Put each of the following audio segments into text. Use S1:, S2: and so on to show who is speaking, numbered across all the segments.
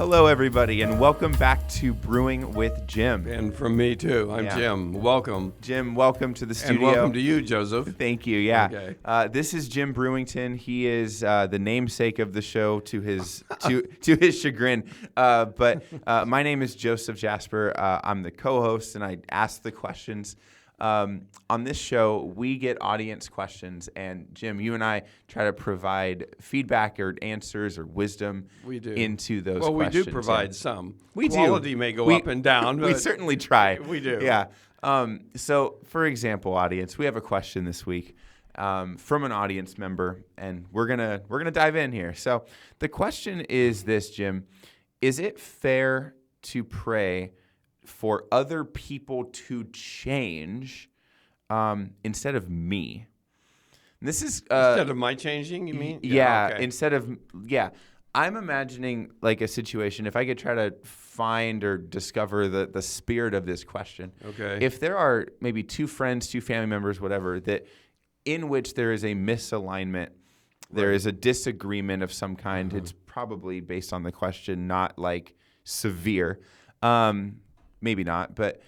S1: Hello, everybody, and welcome back to Brewing with Jim.
S2: And from me, too. I'm Jim. Welcome.
S1: Jim, welcome to the studio.
S2: And welcome to you, Joseph.
S1: Thank you, yeah.
S2: Okay.
S1: This is Jim Brewington. He is the namesake of the show to his to his chagrin. But my name is Joseph Jasper. I'm the co-host, and I ask the questions. On this show, we get audience questions, and Jim, you and I try to provide feedback or answers or wisdom into those questions.
S2: Well, we do provide some.
S1: We
S2: Quality may go up and down.
S1: We certainly try.
S2: We do.
S1: Yeah. So, for example, audience, we have a question this week from an audience member, and we're gonna dive in here. So the question is this, Jim: is it fair to pray for other people to change instead of me? And this is
S2: instead of my changing, you mean?
S1: Yeah.
S2: Okay.
S1: Instead of I'm imagining like a situation. If I could try to find or discover the spirit of this question.
S2: Okay.
S1: If there are maybe two friends, two family members, whatever, that in which there is a misalignment, there is a disagreement of some kind. It's probably based on the question, not like severe. Maybe not, but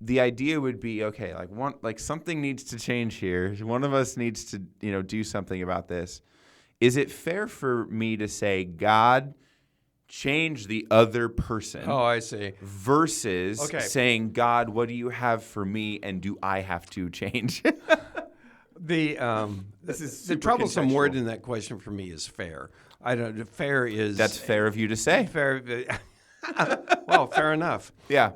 S1: the idea would be, okay, like something needs to change here. One of us needs to, do something about this. Is it fair for me to say, God, change the other person?
S2: Oh, I see.
S1: Versus saying, God, what do you have for me, and do I have to change?
S2: The troublesome
S1: contextual
S2: word in that question for me is fair. Fair is
S1: that's fair of you to say.
S2: Fair. Well, fair enough.
S1: Yeah.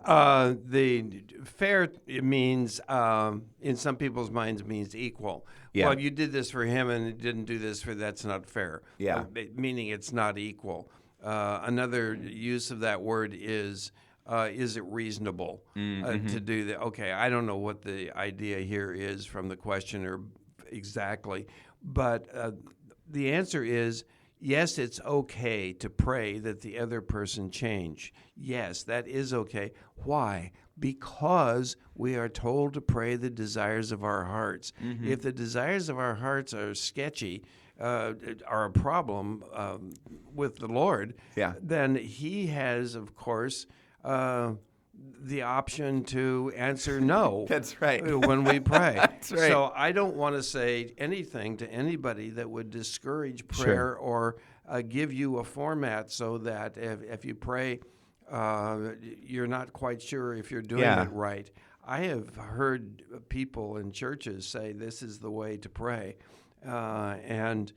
S2: The fair, it means, in some people's minds, means equal.
S1: Yeah.
S2: Well, you did this for him and didn't do this for that's not fair.
S1: Yeah.
S2: Meaning it's not equal. Another use of that word is it reasonable to do that? Okay, I don't know what the idea here is from the questioner exactly, but the answer is, yes, it's okay to pray that the other person change. Yes, that is okay. Why? Because we are told to pray the desires of our hearts. If the desires of our hearts are sketchy, are a problem with the Lord, then He has, of course, the option to answer no.
S1: That's right.
S2: When we pray.
S1: That's right.
S2: So I don't want to say anything to anybody that would discourage prayer or give you a format so that if you pray, you're not quite sure if you're doing it right. I have heard people in churches say this is the way to pray. The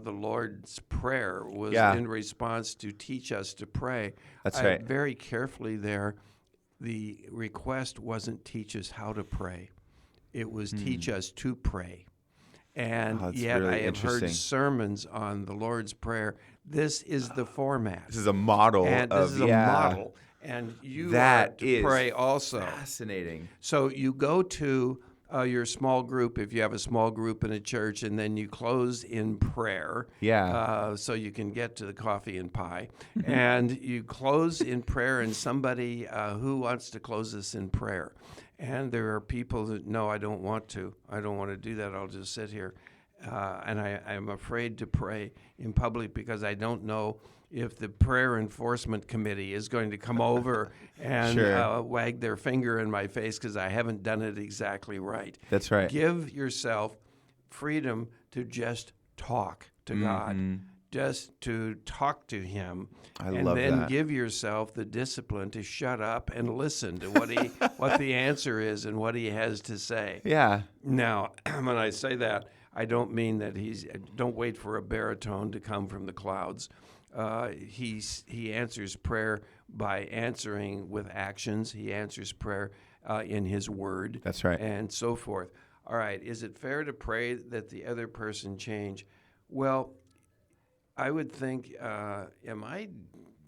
S2: Lord's Prayer was in response to teach us to pray.
S1: That's right.
S2: Very carefully there, the request wasn't teach us how to pray. It was teach us to pray. And yet
S1: really
S2: I have heard sermons on the Lord's Prayer. This is the format.
S1: This is a model.
S2: This is a model. And you are to pray also.
S1: Fascinating.
S2: So you go to your small group, if you have a small group in a church, and then you close in prayer. So you can get to the coffee and pie. And you close in prayer, and somebody who wants to close us in prayer. And there are people that, no, I don't want to. I don't want to do that. I'll just sit here. And I'm afraid to pray in public because I don't know if the prayer enforcement committee is going to come over and wag their finger in my face because I haven't done it exactly right.
S1: That's right.
S2: Give yourself freedom to just talk to God, just to talk to Him. And then give yourself the discipline to shut up and listen to what the answer is and what He has to say.
S1: Yeah.
S2: Now, when I say that, I don't mean that don't wait for a baritone to come from the clouds. He answers prayer by answering with actions. He answers prayer in His Word.
S1: That's right.
S2: And so forth. All right, is it fair to pray that the other person change? Well, I would think, am I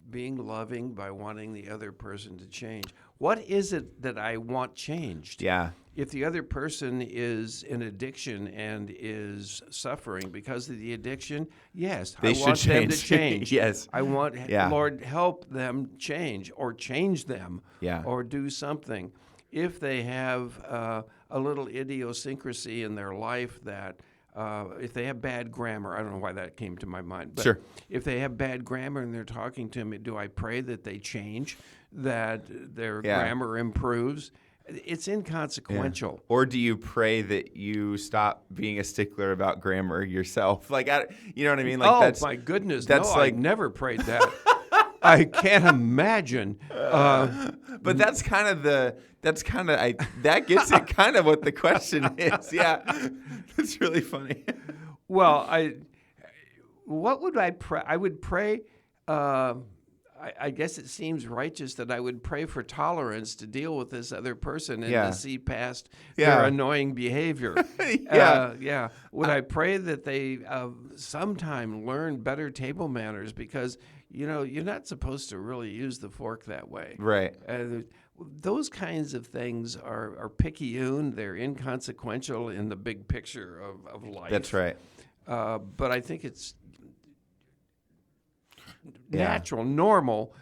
S2: being loving by wanting the other person to change? What is it that I want changed?
S1: Yeah.
S2: If the other person is in addiction and is suffering because of the addiction, yes, I want them to change.
S1: Yes.
S2: I want, Lord, help them change or change them or do something. If they have a little idiosyncrasy in their life that if they have bad grammar, I don't know why that came to my mind, but
S1: Sure.
S2: if they have bad grammar and they're talking to me, do I pray that they change, that their grammar improves? It's inconsequential.
S1: Or do you pray that you stop being a stickler about grammar yourself? Like, you know what I mean? Like,
S2: my goodness!
S1: that's
S2: No, I've never prayed that. I can't imagine.
S1: But that gets at kind of what the question is. Yeah, that's really funny.
S2: Well, what would I pray? I would pray. I guess it seems righteous that I would pray for tolerance to deal with this other person and to see past their annoying behavior. Would I pray that they sometime learn better table manners, because you're not supposed to really use the fork that way.
S1: Right.
S2: Those kinds of things are picayune. They're inconsequential in the big picture of life.
S1: That's right.
S2: But I think it's natural, normal,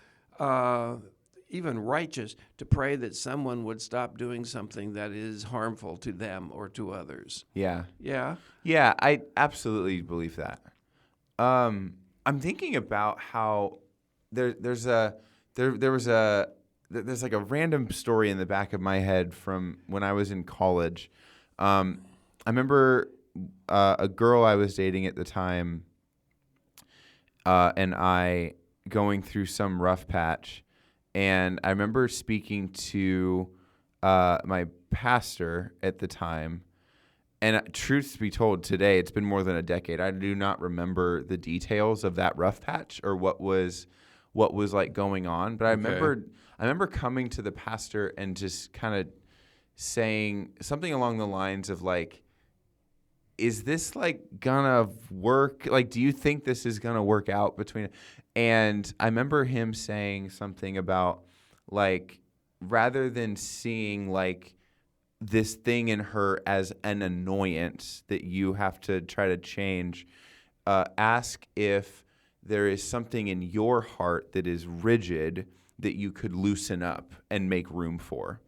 S2: even righteous to pray that someone would stop doing something that is harmful to them or to others.
S1: Yeah.
S2: Yeah?
S1: Yeah, I absolutely believe that. I'm thinking about how there's like a random story in the back of my head from when I was in college. I remember a girl I was dating at the time, and I going through some rough patch, and I remember speaking to my pastor at the time. And truth be told, today, it's been more than a decade. I do not remember the details of that rough patch or what was like going on. But I remember coming to the pastor and just kind of saying something along the lines of like, is this like gonna work? Like, do you think this is gonna work out between? And I remember him saying something about like, rather than seeing like this thing in her as an annoyance that you have to try to change, ask if there is something in your heart that is rigid that you could loosen up and make room for.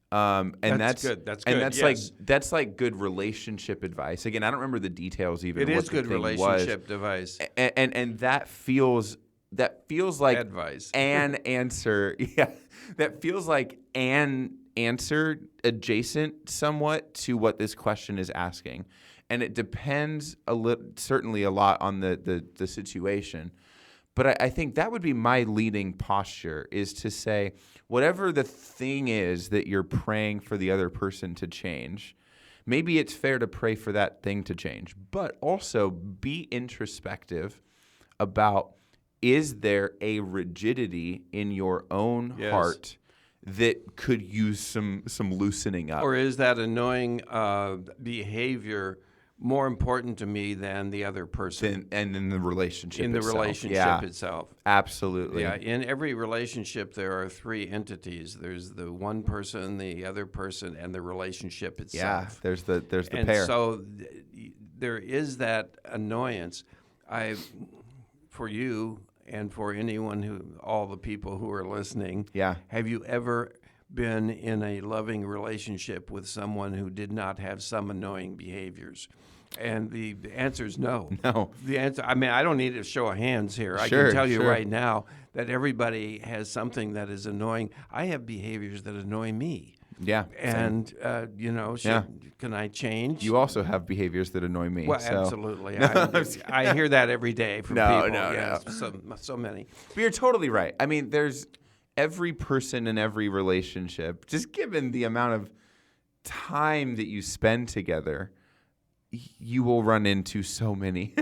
S1: And that's good. That's good. And that's like good relationship advice. Again, I don't remember the details even.
S2: It is good relationship advice.
S1: And that feels like
S2: advice.
S1: An answer. Yeah. That feels like an answer adjacent somewhat to what this question is asking. And it depends certainly a lot on the situation. But I think that would be my leading posture, is to say, whatever the thing is that you're praying for the other person to change, maybe it's fair to pray for that thing to change, but also be introspective about, is there a rigidity in your own heart that could use some loosening up?
S2: Or is that annoying behavior more important to me than the other person?
S1: And in the relationship
S2: itself. Relationship itself.
S1: Absolutely.
S2: Yeah, in every relationship there are three entities. There's the one person, the other person, and the relationship itself.
S1: Yeah, there's the
S2: and
S1: pair.
S2: So there is that annoyance. For you and for anyone all the people who are listening, have you ever been in a loving relationship with someone who did not have some annoying behaviors? And the answer is no.
S1: No.
S2: The answer, I mean, I don't need a show of hands here. I
S1: Sure,
S2: can tell you
S1: sure.
S2: right now that everybody has something that is annoying. I have behaviors that annoy me.
S1: Yeah.
S2: And, can I change?
S1: You also have behaviors that annoy me.
S2: Well,
S1: so.
S2: absolutely. I hear that every day from people. No. So many.
S1: But you're totally right. I mean, there's every person in every relationship, just given the amount of time that you spend together, you will run into so many.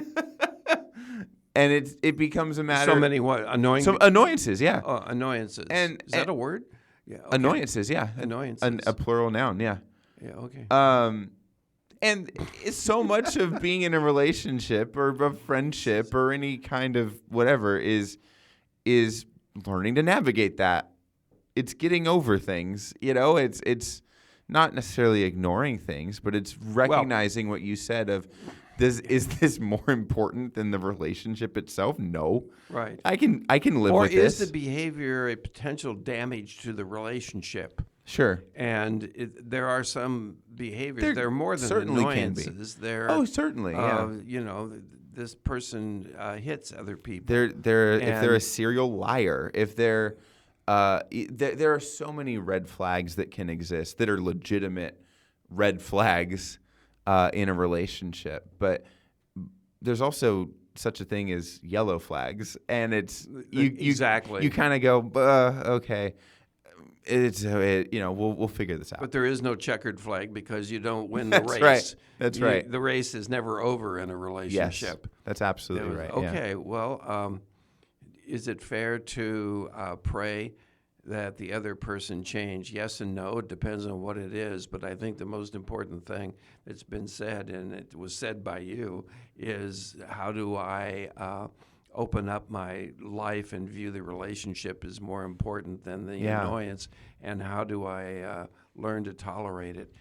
S1: And it becomes a matter.
S2: So many what? Annoying?
S1: Some annoyances, yeah.
S2: Oh, annoyances. Is that a word? Yeah. Okay.
S1: Annoyances, yeah.
S2: Annoyances.
S1: A plural noun, yeah.
S2: Yeah, okay.
S1: And it's so much of being in a relationship or a friendship or any kind of whatever is learning to navigate that. It's getting over things, it's not necessarily ignoring things, but it's recognizing what you said of, is this more important than the relationship itself? No.
S2: Right.
S1: I can live
S2: or
S1: with this.
S2: Or is the behavior a potential damage to the relationship?
S1: Sure.
S2: And there are some behaviors. They're more than
S1: certainly can be.
S2: annoyances. They're,
S1: Certainly. Yeah.
S2: This person hits other people.
S1: If they're a serial liar, if there are so many red flags that can exist that are legitimate red flags in a relationship, but there's also such a thing as yellow flags, and it's
S2: exactly.
S1: You kind of go, okay, we'll figure this out.
S2: But there is no checkered flag because you don't win the race.
S1: Right. That's right.
S2: The race is never over in a relationship.
S1: Yes, that's absolutely right.
S2: Okay,
S1: yeah.
S2: well, is it fair to pray that the other person change? Yes and no. It depends on what it is. But I think the most important thing that's been said, and it was said by you, is how do I open up my life and view the relationship as more important than the annoyance, and how do I learn to tolerate it?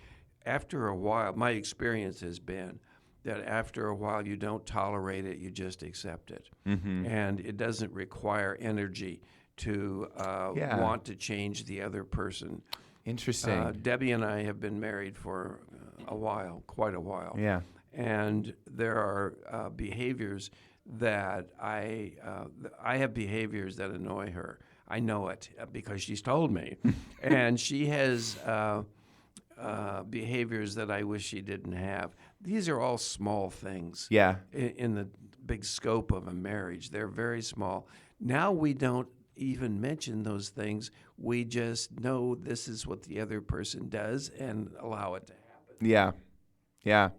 S2: After a while, my experience has been that after a while you don't tolerate it, you just accept it. Mm-hmm. And it doesn't require energy to want to change the other person.
S1: Interesting.
S2: Debbie and I have been married for quite a while.
S1: Yeah.
S2: And there are behaviors that I have behaviors that annoy her. I know it because she's told me. And she has behaviors that I wish she didn't have. These are all small things.
S1: Yeah.
S2: In the big scope of a marriage. They're very small. Now we don't even mention those things. We just know this is what the other person does and allow it to happen.
S1: Yeah. Yeah.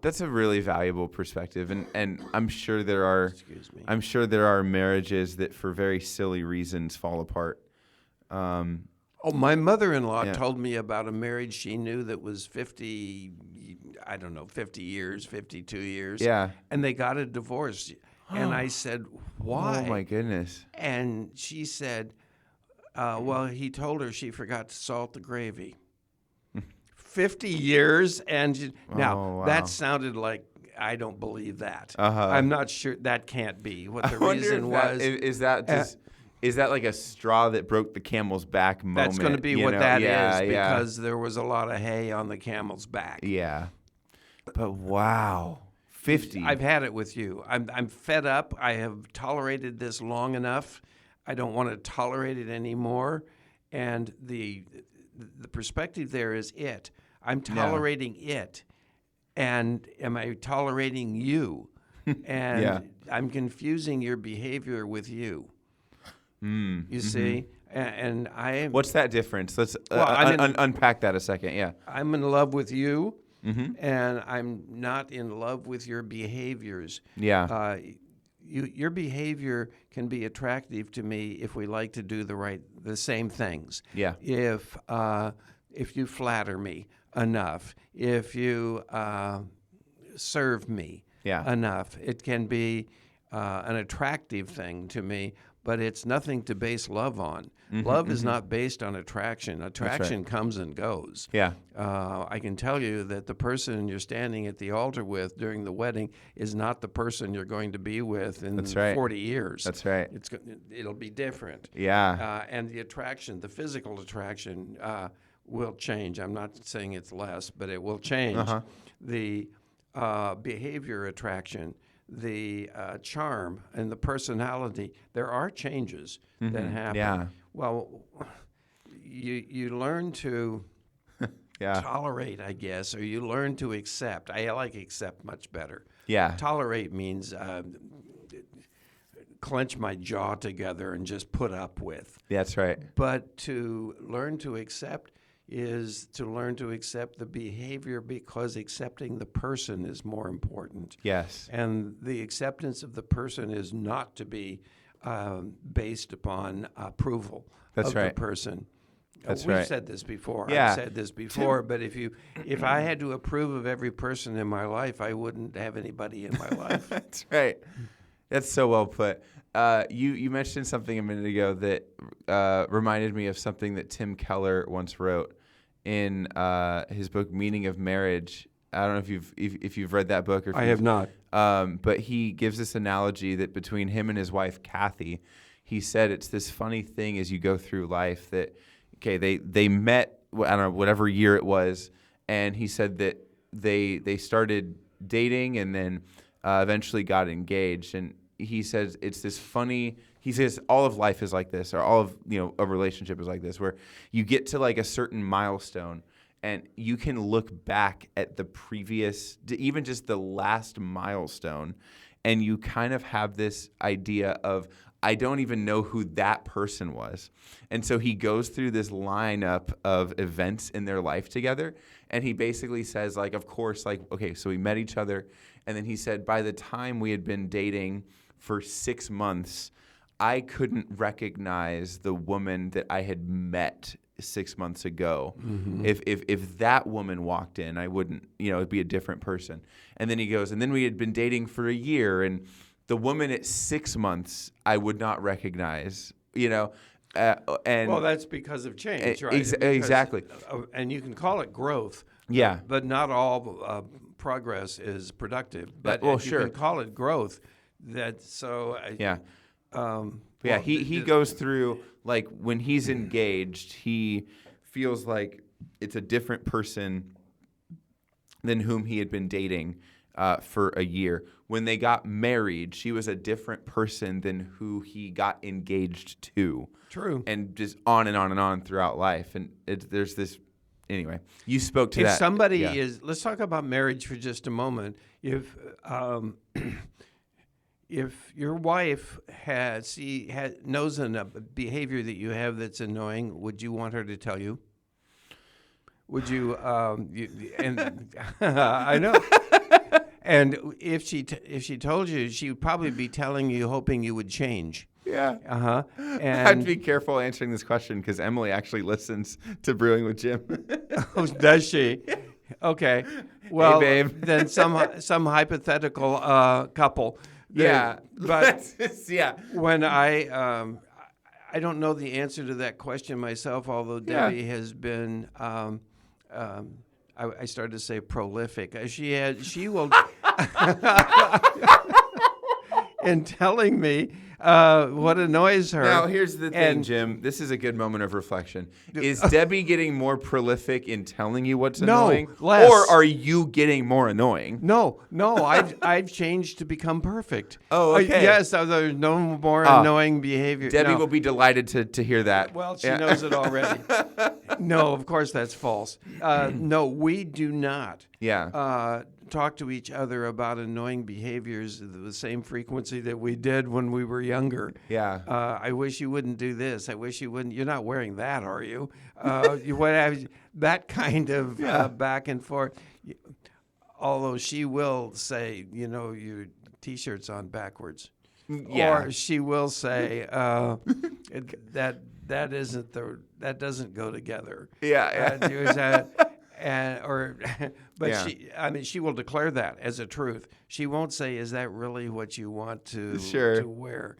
S1: That's a really valuable perspective, and I'm sure there are marriages that for very silly reasons fall apart.
S2: My mother-in-law told me about a marriage she knew that was 50 years, 52 years.
S1: Yeah.
S2: And they got a divorce. And I said, why?
S1: Oh, my goodness.
S2: And she said, well, he told her she forgot to salt the gravy. 50 years, and that sounded like I don't believe that. I'm not sure that can't be what the reason was.
S1: Is that like a straw that broke the camel's back moment?
S2: That's going to be what that is because there was a lot of hay on the camel's back.
S1: Yeah, but wow, 50.
S2: I've had it with you. I'm fed up. I have tolerated this long enough. I don't want to tolerate it anymore. And the perspective there is it. I'm tolerating it, and am I tolerating you? And I'm confusing your behavior with you. You see, and I.
S1: What's that difference? Let's unpack that a second. Yeah,
S2: I'm in love with you, and I'm not in love with your behaviors.
S1: Yeah.
S2: Your behavior can be attractive to me if we like to do the same things.
S1: Yeah.
S2: If you flatter me enough, if you serve me enough, it can be an attractive thing to me, but it's nothing to base love on. Love is not based on attraction. Attraction comes and goes.
S1: Yeah.
S2: I can tell you that the person you're standing at the altar with during the wedding is not the person you're going to be with in 40 years.
S1: That's right.
S2: It'll be different.
S1: Yeah.
S2: And the attraction, the physical attraction, will change. I'm not saying it's less, but it will change. The behavior attraction, the charm, and the personality, there are changes that happen.
S1: Yeah.
S2: Well, you learn to tolerate, I guess, or you learn to accept. I like accept much better.
S1: Yeah.
S2: Tolerate means clench my jaw together and just put up with.
S1: That's right.
S2: But to learn to accept is to learn to accept the behavior because accepting the person is more important.
S1: Yes.
S2: And the acceptance of the person is not to be based upon approval of the person. We've said this before.
S1: Yeah.
S2: I've said this before, but if I had to approve of every person in my life, I wouldn't have anybody in my life.
S1: That's right. That's so well put. You mentioned something a minute ago that reminded me of something that Tim Keller once wrote in his book Meaning of Marriage. I don't know if you've read that book or if
S2: I have not.
S1: But he gives this analogy that between him and his wife Kathy, he said it's this funny thing as you go through life that okay, they met, I don't know, whatever year it was, and he said that they started dating and then eventually got engaged. And he says it's this funny. He says all of life is like this, or all of a relationship is like this, where you get to like a certain milestone, and you can look back at the previous, even just the last milestone, and you kind of have this idea of, I don't even know who that person was. And so he goes through this lineup of events in their life together. And he basically says, like, of course, like, okay, so we met each other. And then he said, by the time we had been dating for 6 months, I couldn't recognize the woman that I had met 6 months ago. Mm-hmm. If that woman walked in, I wouldn't, it'd be a different person. And then he goes, and then we had been dating for a year, and the woman at 6 months, I would not recognize, and
S2: well, that's because of change, right?
S1: Exactly.
S2: And you can call it growth.
S1: Yeah.
S2: But not all progress is productive. But
S1: well,
S2: you
S1: sure.
S2: can call it growth.
S1: Yeah. He goes through, like, when he's engaged, he feels like it's a different person than whom he had been dating for a year. When they got married, she was a different person than who he got engaged to.
S2: True.
S1: And just on and on and on throughout life. And there's this, anyway, you spoke to that.
S2: If somebody is, let's talk about marriage for just a moment. If your wife knows a behavior that you have that's annoying, would you want her to tell you? Would you? And I know. And if she told you, she would probably be telling you, hoping you would change.
S1: Yeah.
S2: Uh-huh.
S1: I have to be careful answering this question because Emily actually listens to Brewing with Jim.
S2: Oh, does she? Okay. Well,
S1: hey, babe.
S2: Then some hypothetical couple. But
S1: yeah.
S2: When I don't know the answer to that question myself, although Debbie has been. I started to say prolific. She will, in telling me what annoys her.
S1: Now, here's the thing, Jim. This is a good moment of reflection. Is Debbie getting more prolific in telling you what's annoying?
S2: Less.
S1: Or are you getting more annoying?
S2: No. I've changed to become perfect.
S1: Oh, okay.
S2: Yes, there's no more annoying behavior.
S1: Debbie will be delighted to hear that.
S2: Well, she knows it already. No, of course that's false. No, we do not.
S1: Yeah.
S2: Talk to each other about annoying behaviors at the same frequency that we did when we were younger.
S1: Yeah.
S2: I wish you wouldn't do this. I wish you wouldn't. You're not wearing that, are you? That kind of back and forth. Although she will say, your T-shirt's on backwards.
S1: Yeah.
S2: Or she will say that doesn't go together.
S1: Yeah.
S2: She will declare that as a truth. She won't say, "Is that really what you want to wear?"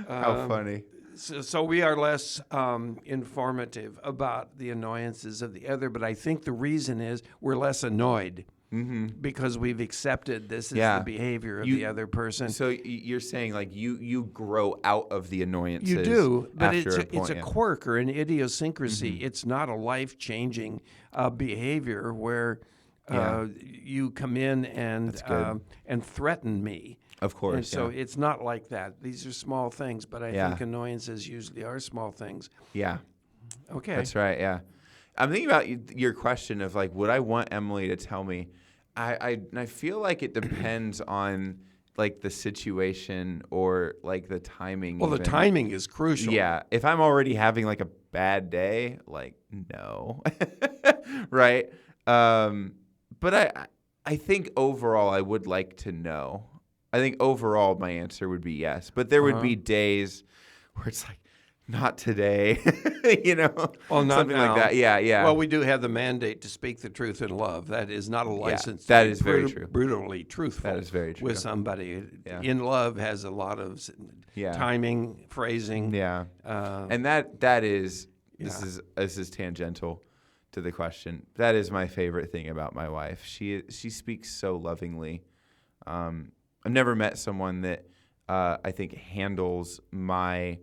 S1: How funny.
S2: So we are less informative about the annoyances of the other, but I think the reason is we're less annoyed. Mm-hmm. Because we've accepted this is the behavior of the other person.
S1: So you're saying like you grow out of the annoyances.
S2: You do, but it's a
S1: point,
S2: quirk or an idiosyncrasy.
S1: Mm-hmm.
S2: It's not a life-changing behavior where you come in and threaten me.
S1: Of course.
S2: And so it's not like that. These are small things, but I think annoyances usually are small things.
S1: Yeah.
S2: Okay.
S1: That's right. Yeah. I'm thinking about your question of like, would I want Emily to tell me? I feel like it depends on like the situation or like the timing.
S2: Well, the timing is crucial.
S1: Yeah. If I'm already having like a bad day, like no, right? But I think overall I would like to know. I think overall my answer would be yes. But there would be days where it's like, not today,
S2: Well, not
S1: something
S2: now.
S1: like that. Yeah.
S2: Well, we do have the mandate to speak the truth in love. That is not a license.
S1: That
S2: to be
S1: is very true.
S2: Brutally truthful.
S1: That is very true.
S2: With somebody in love has a lot of timing, phrasing.
S1: Yeah, and that is this is tangential to the question. That is my favorite thing about my wife. She speaks so lovingly. I've never met someone that I think handles my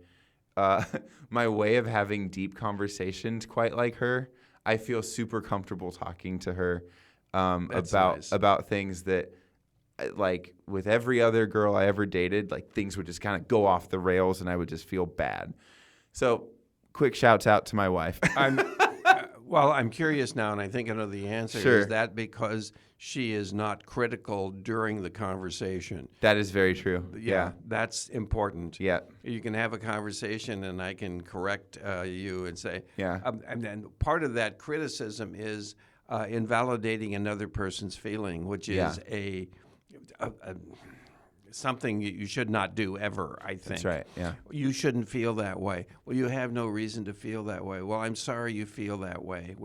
S1: my way of having deep conversations quite like her. I feel super comfortable talking to her about things that, like, with every other girl I ever dated, like, things would just kind of go off the rails and I would just feel bad. So quick shouts out to my wife.
S2: I'm curious now, and I think I know the answer.
S1: Sure.
S2: Is that because she is not critical during the conversation?
S1: That is very true. Yeah.
S2: That's important.
S1: Yeah.
S2: You can have a conversation, and I can correct you and say,
S1: Yeah.
S2: And then part of that criticism is invalidating another person's feeling, which is something you should not do ever, I think.
S1: That's right, yeah.
S2: You shouldn't feel that way. Well, you have no reason to feel that way. Well, I'm sorry you feel that way.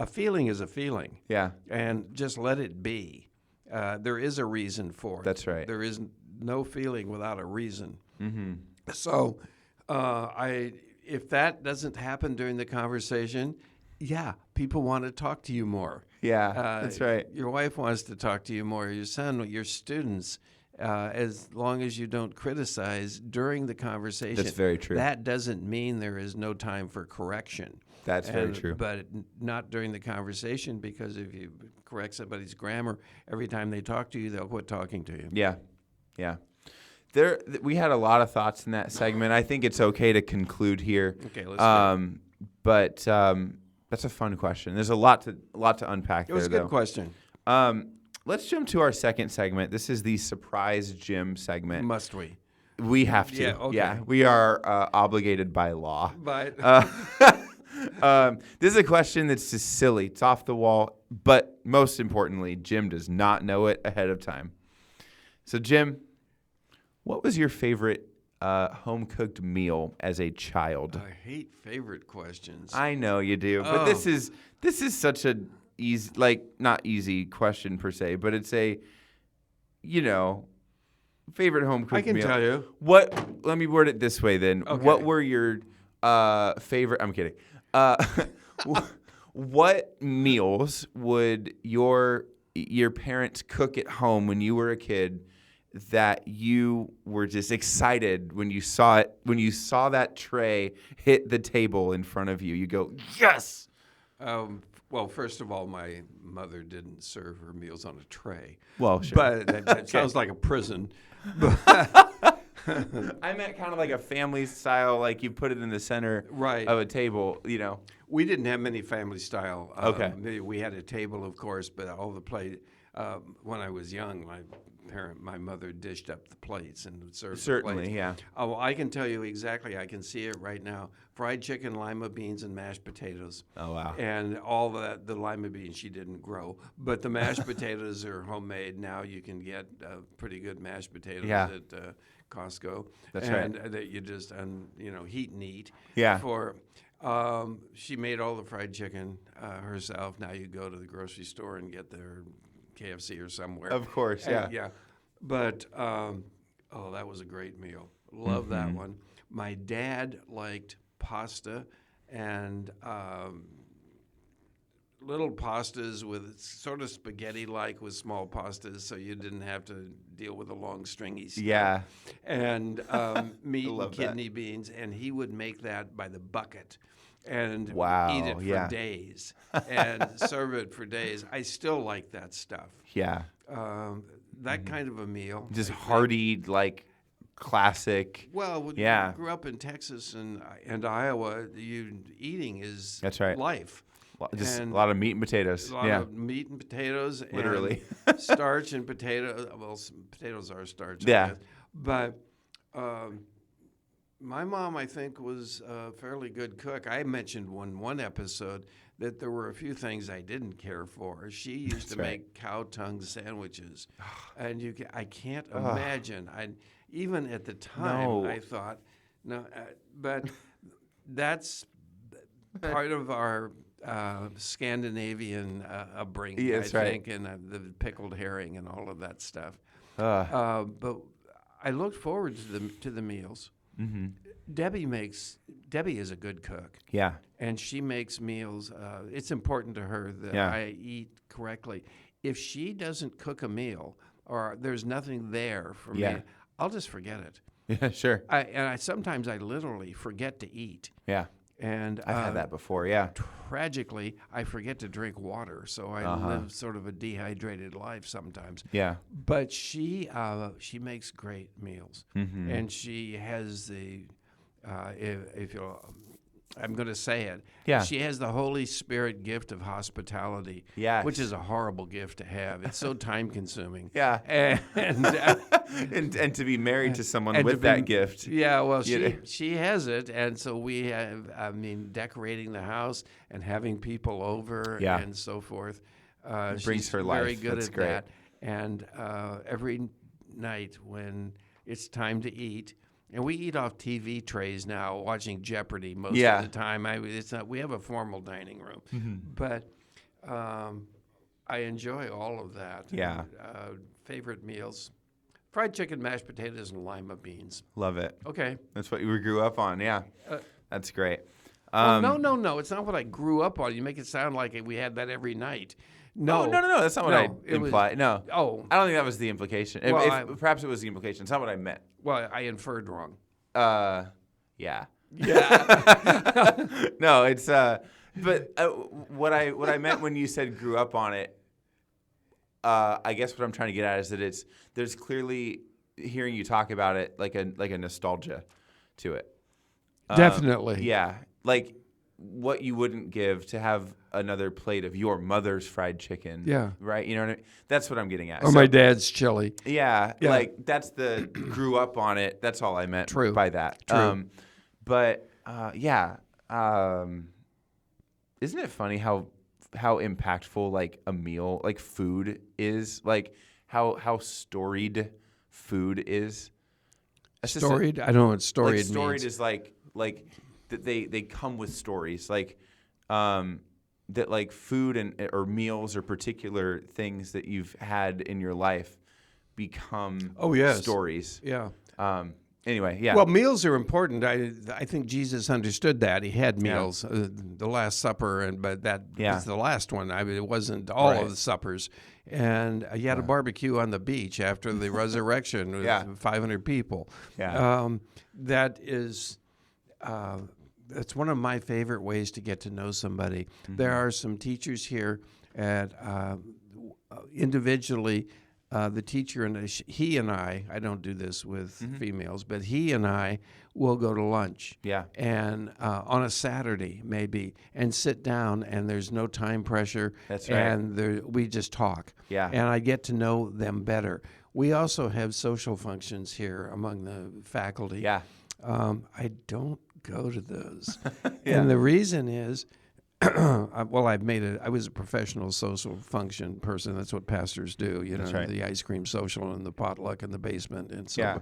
S2: A feeling is a feeling.
S1: Yeah.
S2: And just let it be. There is a reason for it.
S1: That's right.
S2: There is no feeling without a reason.
S1: Mm-hmm.
S2: So if that doesn't happen during the conversation, people want to talk to you more.
S1: Yeah, that's right.
S2: Your wife wants to talk to you more. Your son, your students, as long as you don't criticize during the conversation.
S1: That's very true.
S2: That doesn't mean there is no time for correction.
S1: That's very true.
S2: But not during the conversation, because if you correct somebody's grammar, every time they talk to you, they'll quit talking to you.
S1: Yeah, yeah. We had a lot of thoughts in that segment. I think it's okay to conclude here.
S2: Okay, let's go.
S1: But that's a fun question. There's a lot to unpack there, though.
S2: It was a good question.
S1: Let's jump to our second segment. This is the surprise Jim segment.
S2: Must we?
S1: We have to.
S2: Yeah, okay.
S1: Yeah, we are obligated by law.
S2: But
S1: This is a question that's just silly. It's off the wall. But most importantly, Jim does not know it ahead of time. So, Jim, what was your favorite home-cooked meal as a child?
S2: I hate favorite questions.
S1: I know you do, but this is such a easy, like, not easy question per se, but it's a, favorite home-cooked meal.
S2: I can tell you.
S1: Let me word it this way then.
S2: Okay.
S1: What were your favorite? I'm kidding. What meals would your parents cook at home when you were a kid that you were just excited when you saw it, when you saw that tray hit the table in front of you? You go, yes!
S2: Well, first of all, my mother didn't serve her meals on a tray.
S1: Well, sure.
S2: But that sounds like a prison.
S1: I meant kind of like a family style, like you put it in the center of a table,
S2: We didn't have many family style.
S1: Okay.
S2: We had a table, of course, but all the plate. When I was young, my mother dished up the plates and served the plates.
S1: Yeah.
S2: Oh, well, I can tell you exactly. I can see it right now. Fried chicken, lima beans, and mashed potatoes.
S1: Oh, wow.
S2: And all that, the lima beans she didn't grow. But the mashed potatoes are homemade. Now you can get pretty good mashed potatoes at Costco.
S1: That's
S2: right.
S1: right.
S2: And that you just, heat and eat.
S1: Yeah.
S2: She made all the fried chicken herself. Now you go to the grocery store and get their KFC or somewhere.
S1: Of course, yeah.
S2: Yeah. But, that was a great meal. Love that one. My dad liked pasta and little pastas with sort of spaghetti-like with small pastas, so you didn't have to deal with the long stringy stuff.
S1: Yeah.
S2: And meat and kidney beans, and he would make that by the bucket and eat it for days and serve it for days. I still like that stuff.
S1: Yeah.
S2: That kind of a meal.
S1: Just hearty, like, classic.
S2: Well, when you grew up in Texas and Iowa, eating is life.
S1: Just a lot of meat and potatoes.
S2: A lot of meat and potatoes.
S1: Literally.
S2: And starch and potatoes. Well, potatoes are starch.
S1: Yeah.
S2: I guess. But my mom, I think, was a fairly good cook. I mentioned one episode that there were a few things I didn't care for. She used to make cow tongue sandwiches. And I can't imagine. Even at the time, I thought, no, but that's part of our Scandinavian upbringing, I think, and the pickled herring and all of that stuff. But I looked forward to the meals.
S1: Mm-hmm.
S2: Debbie is a good cook.
S1: Yeah.
S2: And she makes meals. It's important to her that I eat correctly. If she doesn't cook a meal or there's nothing there for me, I'll just forget it.
S1: Yeah, sure.
S2: Sometimes I literally forget to eat.
S1: Yeah.
S2: And
S1: I've had that before, yeah.
S2: Tragically, I forget to drink water, so I live sort of a dehydrated life sometimes.
S1: Yeah.
S2: But she makes great meals,
S1: Mm-hmm.
S2: and she has the if you'll. I'm going to say it.
S1: Yeah.
S2: She has the Holy Spirit gift of hospitality,
S1: Yes.
S2: which is a horrible gift to have. It's so time-consuming.
S1: Yeah.
S2: And
S1: and to be married to someone with that gift.
S2: Yeah, well, she has it, and so we have. I mean, decorating the house and having people over and so forth.
S1: Brings
S2: she's
S1: her life.
S2: very good
S1: That's
S2: at
S1: great.
S2: that. And every night when it's time to eat. And we eat off TV trays now, watching Jeopardy most of the time. It's not. We have a formal dining room, but I enjoy all of that.
S1: Yeah.
S2: And, favorite meals: fried chicken, mashed potatoes, and lima beans.
S1: Love it.
S2: Okay.
S1: That's what we grew up on. Yeah. That's great.
S2: No. It's not what I grew up on. You make it sound like we had that every night. No.
S1: No. That's not what I implied. No.
S2: Oh.
S1: I don't think that was the implication.
S2: Well,
S1: perhaps it was the implication. It's not what I meant.
S2: Well, I inferred wrong.
S1: Yeah.
S2: Yeah.
S1: No, it's but what I meant when you said grew up on it, I guess what I'm trying to get at is that there's clearly, hearing you talk about it, like a nostalgia to it.
S2: Definitely.
S1: Yeah. Like what you wouldn't give to have another plate of your mother's fried chicken.
S2: Yeah.
S1: Right? You know what I mean? That's what I'm getting at.
S2: Or my dad's chili.
S1: Yeah. Like that's the grew up on it. That's all I meant by that.
S2: True.
S1: Isn't it funny how impactful like a meal, like food is, like how storied food is?
S2: Storied? I don't know what storied means.
S1: Storied is like that they come with stories, like that like food or meals or particular things that you've had in your life become stories.
S2: Yeah.
S1: Anyway, yeah.
S2: Well, meals are important. I think Jesus understood that. He had meals, the Last Supper, but that was the last one. I mean, it wasn't all of the suppers. And he had a barbecue on the beach after the resurrection with 500 people.
S1: Yeah.
S2: That's one of my favorite ways to get to know somebody. Mm-hmm. There are some teachers here at individually. The teacher and he and I don't do this with females, but he and I will go to lunch.
S1: Yeah.
S2: And on a Saturday maybe, and sit down, and there's no time pressure.
S1: That's right.
S2: And we just talk. Yeah. And I get to know them better. We also have social functions here among the faculty.
S1: Yeah.
S2: I don't go to those. And the reason is, I was a professional social function person. That's what pastors do,
S1: That's right.
S2: The ice cream social and the potluck in the basement and so on.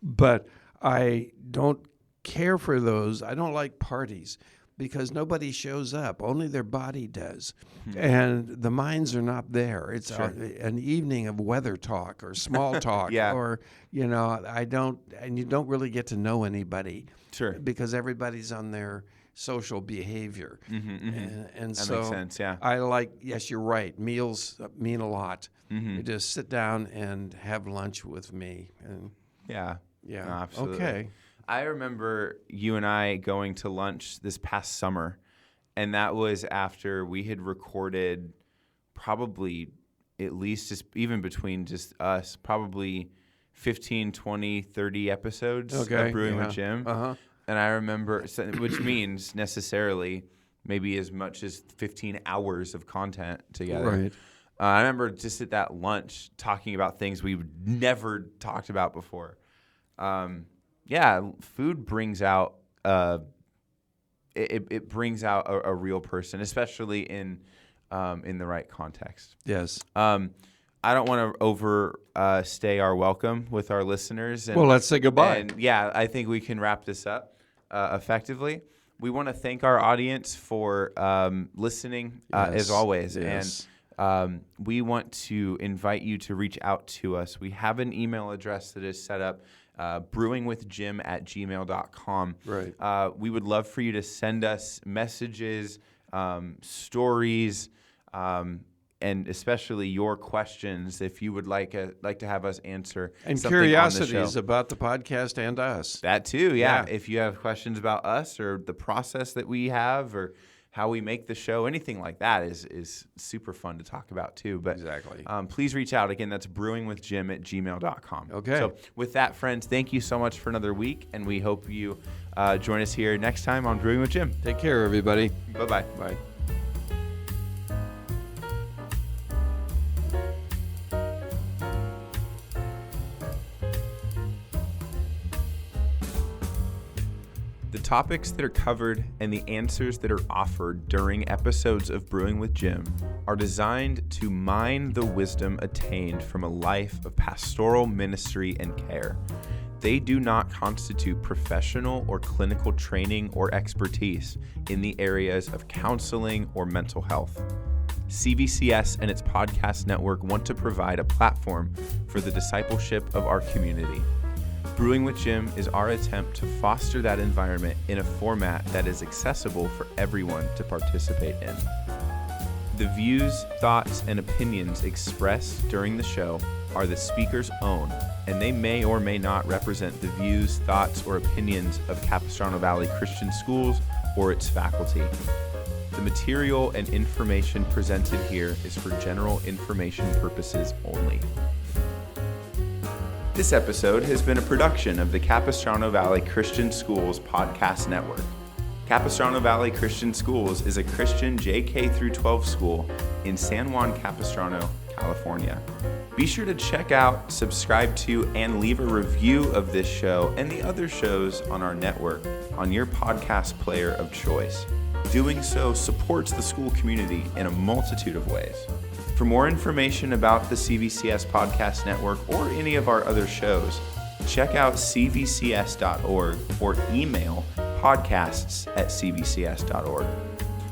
S2: But I don't care for those. I don't like parties because nobody shows up. Only their body does. And the minds are not there. It's an evening of weather talk or small talk or, you don't really get to know anybody.
S1: Sure.
S2: Because everybody's on their social behavior. And
S1: that
S2: so
S1: makes sense, yeah.
S2: I like, yes, you're right. Meals mean a lot. You just sit down and have lunch with me. And
S1: Yeah, no, absolutely.
S2: Okay.
S1: I remember you and I going to lunch this past summer, and that was after we had recorded probably at least just even between just us, probably 15, 20, 30 episodes of Brewing with Jim. And I remember, which means necessarily maybe as much as 15 hours of content together.
S2: Right.
S1: I remember just at that lunch talking about things we've never talked about before. Food brings out it brings out a real person, especially in the right context.
S2: Yes.
S1: I don't want to overstay our welcome with our listeners.
S2: Well, let's say goodbye.
S1: And I think we can wrap this up effectively. We want to thank our audience for listening, as always.
S2: Yes.
S1: And we want to invite you to reach out to us. We have an email address that is set up, brewingwithjim@gmail.com.
S2: Right.
S1: We would love for you to send us messages, stories, and especially your questions, if you would like to have us answer
S2: and
S1: something on the
S2: curiosities
S1: show.
S2: about the podcast and us.
S1: That too, yeah. If you have questions about us or the process that we have or how we make the show, anything like that is super fun to talk about too. But
S2: Exactly.
S1: Please reach out. Again, that's brewingwithjim@gmail.com.
S2: Okay.
S1: So with that, friends, thank you so much for another week, and we hope you join us here next time on Brewing with Jim.
S2: Take care, everybody.
S1: Bye-bye.
S2: Bye.
S1: The topics that are covered and the answers that are offered during episodes of Brewing with Jim are designed to mine the wisdom attained from a life of pastoral ministry and care. They do not constitute professional or clinical training or expertise in the areas of counseling or mental health. CVCS and its podcast network want to provide a platform for the discipleship of our community. Brewing with Jim is our attempt to foster that environment in a format that is accessible for everyone to participate in. The views, thoughts, and opinions expressed during the show are the speaker's own, and they may or may not represent the views, thoughts, or opinions of Capistrano Valley Christian Schools or its faculty. The material and information presented here is for general information purposes only. This episode has been a production of the Capistrano Valley Christian Schools Podcast Network. Capistrano Valley Christian Schools is a Christian JK through 12 school in San Juan Capistrano, California. Be sure to check out, subscribe to, and leave a review of this show and the other shows on our network on your podcast player of choice. Doing so supports the school community in a multitude of ways. For more information about the CVCS Podcast Network or any of our other shows, check out cvcs.org or email podcasts@cvcs.org.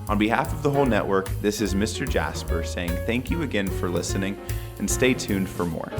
S1: On behalf of the whole network, this is Mr. Jasper saying thank you again for listening and stay tuned for more.